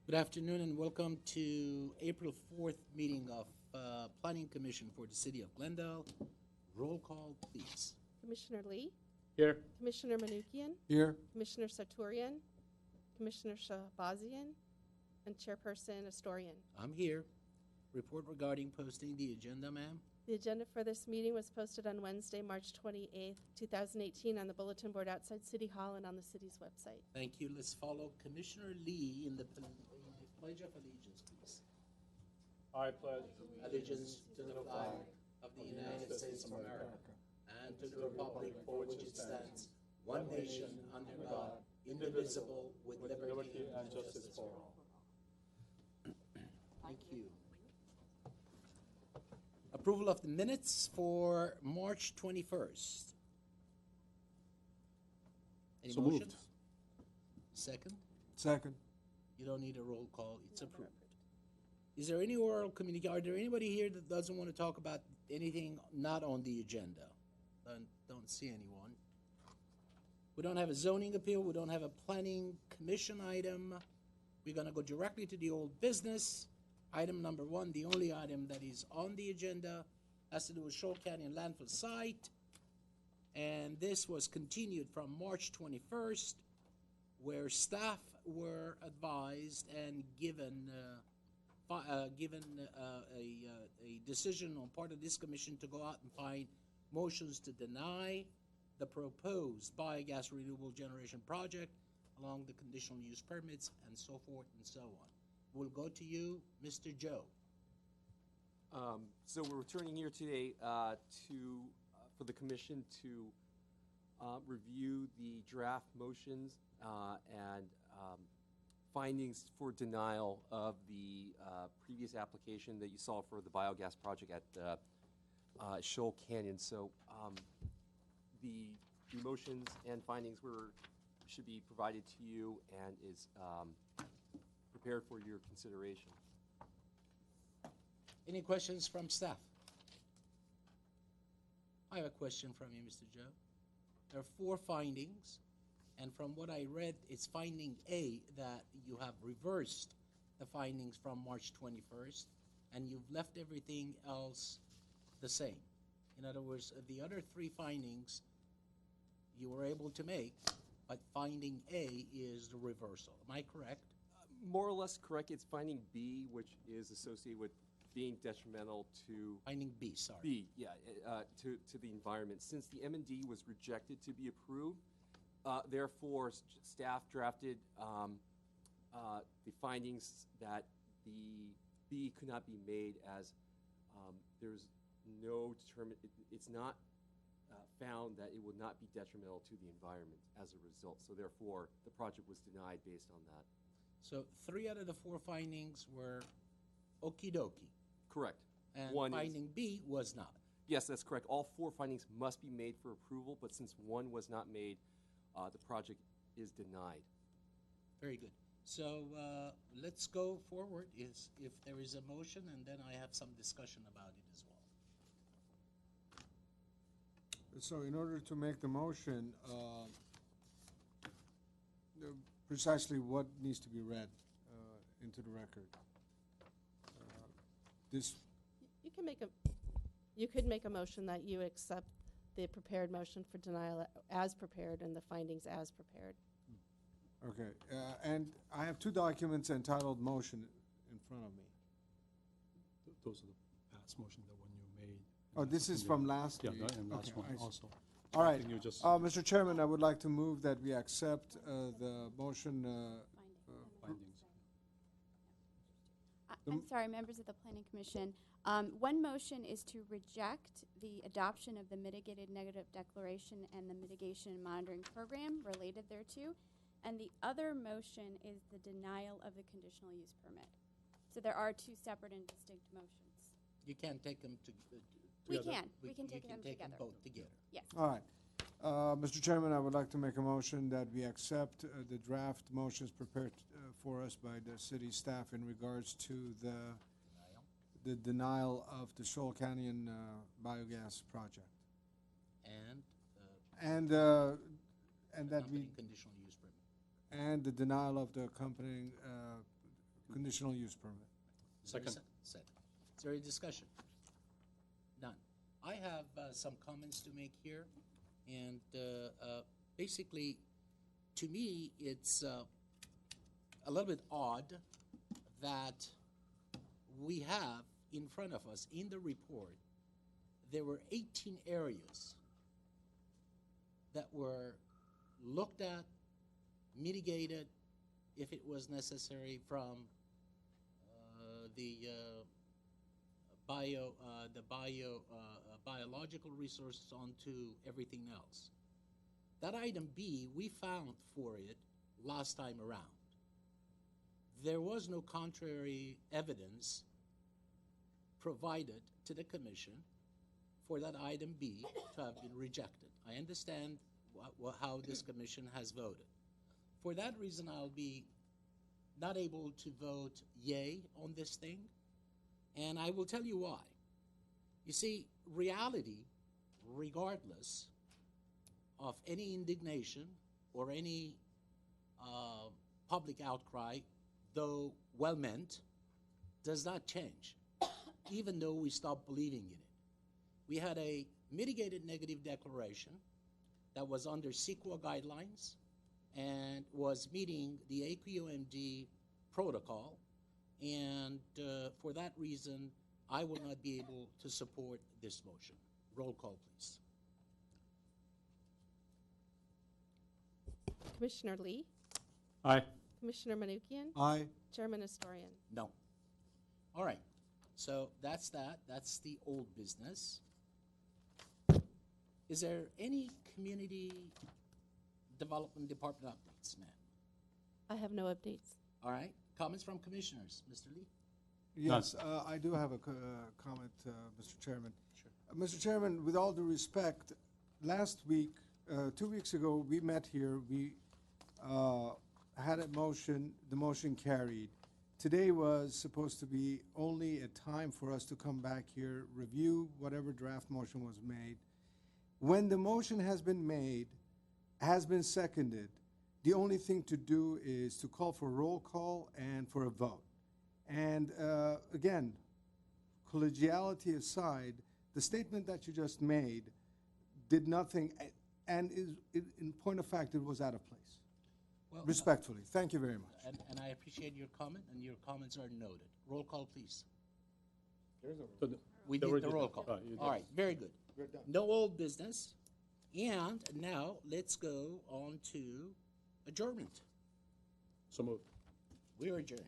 Good afternoon and welcome to April 4th meeting of Planning Commission for the City of Glendale. Roll call, please. Commissioner Lee, Here. Commissioner Manukian, Here. Commissioner Sarturian, Commissioner Shabazian, and Chairperson Astorian. I'm here. Report regarding posting the agenda, ma'am. The agenda for this meeting was posted on Wednesday, March 28th, 2018 on the bulletin board outside City Hall and on the city's website. Thank you. Let's follow Commissioner Lee in the Pledge of Allegiance, please. I pledge Allegiance to the flag of the United States of America and to the republic for which it stands, one nation under God, indivisible, with liberty and justice for all. Thank you. Approval of the minutes for March 21st. Any So motions? moved. Second? Second. You don't need a roll call. It's approved. Is there any oral communication? Are there anybody here that doesn't want to talk about anything not on the agenda? Don't see anyone. We don't have a zoning appeal. We don't have a planning commission item. We're going to go directly to the old business. Item number 1, the only item that is on the agenda, has to do with Shoal Canyon landfill site. And this was continued from March 21st, where staff were advised and given a decision on part of this commission to go out and find motions to deny the proposed biogas renewable generation project along the conditional use permits and so forth and so on. We'll go to you, Mr. Joe. So we're returning here today for the commission to review the draft motions and findings for denial of the previous application that you saw for the biogas project at Shoal Canyon. So the motions and findings should be provided to you and is prepared for your consideration. Any questions from staff? I have a question from you, Mr. Joe. There are 4 findings, and from what I read, it's finding A that you have reversed the findings from March 21st, and you've left everything else the same. In other words, the other 3 findings you were able to make, but finding A is the reversal. Am I correct? More or less correct. It's finding B, which is associated with being detrimental to Finding B, sorry. B, yeah, to the environment. Since the M&D was rejected to be approved, therefore staff drafted the findings that the B could not be made as there's no it's not found that it would not be detrimental to the environment as a result. So therefore, the project was denied based on that. So 3 out of the 4 findings were okie dokie. Correct. And One finding B was not. Yes, that's correct. All 4 findings must be made for approval, but since one was not made, the project is denied. Very good. So let's go forward if there is a motion, and then I have some discussion about it as well. So in order to make the motion, precisely what needs to be read into the record? This. You could make a motion that you accept the prepared motion for denial as prepared and the findings as prepared. Okay, and I have 2 documents entitled motion in front of me. Those are the past motion, the one you made. Oh, this is from last Yeah, meeting. and last Okay, one I see. also. All right, Can you just- Mr. Chairman, I would like to move that we accept the motion. Findings. I'm sorry, members of the Planning Commission. One motion is to reject the adoption of the mitigated negative declaration and the mitigation and monitoring program related thereto. And the other motion is the denial of the conditional use permit. So there are 2 separate and distinct motions. You can't take them to. We together. can. We can take you them can take together. them both together. Yes. All right. Mr. Chairman, I would like to make a motion that we accept the draft motions prepared for us by the city staff in regards to the denial of the Shoal Canyon biogas project. And And that accompanying we, conditional use permit. and the denial of the accompanying conditional use permit. Is there a Second. Second. Is there any discussion? None. I have some comments to make here, and basically, to me, it's a little bit odd that we have in front of us in the report, there were 18 areas that were looked at, mitigated, if it was necessary, from the biological resources onto everything else. That item B, we found for it last time around. There was no contrary evidence provided to the commission for that item B to have been rejected. I understand how this commission has voted. For that reason, I'll be not able to vote yay on this thing, and I will tell you why. You see, reality, regardless of any indignation or any public outcry, though well-meant, does not change, even though we stop believing in it. We had a mitigated negative declaration that was under CEQA guidelines and was meeting the AQMD protocol, and for that reason, I will not be able to support this motion. Roll call, please. Commissioner Lee, Aye. Commissioner Manukian, Aye. Chairman Astorian. No. All right. So that's that. That's the old business. Is there any community development department updates, ma'am? I have no updates. All right. Comments from commissioners, Mr. Lee? Yes, I do have a comment, Mr. Chairman. Sure. Mr. Chairman, with all due respect, last week, 2 weeks ago, we met here, we had a motion, the motion carried. Today was supposed to be only a time for us to come back here, review whatever draft motion was made. When the motion has been made, has been seconded, the only thing to do is to call for roll call and for a vote. And again, collegiality aside, the statement that you just made did nothing, and in point of fact, it was out of place. Well, Respectfully, thank you very much. and I appreciate your comment, and your comments are noted. Roll call, please. We They did already the did roll that. call. Oh, you did. All right, very good. No old business. And now let's go on to adjournment. So moved. We are adjourned.